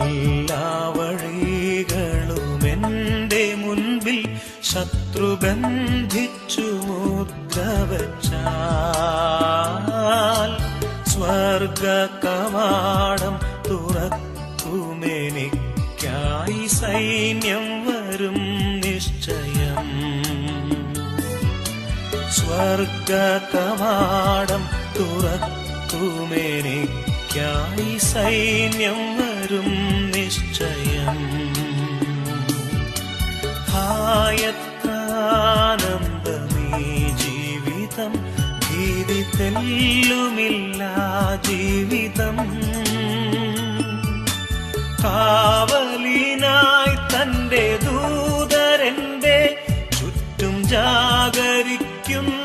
എല്ലാ വഴികളും എന്റെ മുൻപിൽ ശത്രു ബന്ധിച്ചു മുദ്ര വച്ചാൽ സ്വർഗ കവാടം തുറക്കുമെനിക്കായി സൈന്യം വരും നിശ്ചയം. സ്വർഗ കവാടം തുറക്കുമെനിക്കായി സൈന്യം വരും നിശ്ചയം. ഹായത്താനന്ദമീ ജീവിതം, ഭീതി തെല്ലുമില്ല ജീവിതം. കാവലിനായി തന്റെ ദൂതരെന്റെ ചുറ്റും ജാഗരിക്കുന്നു.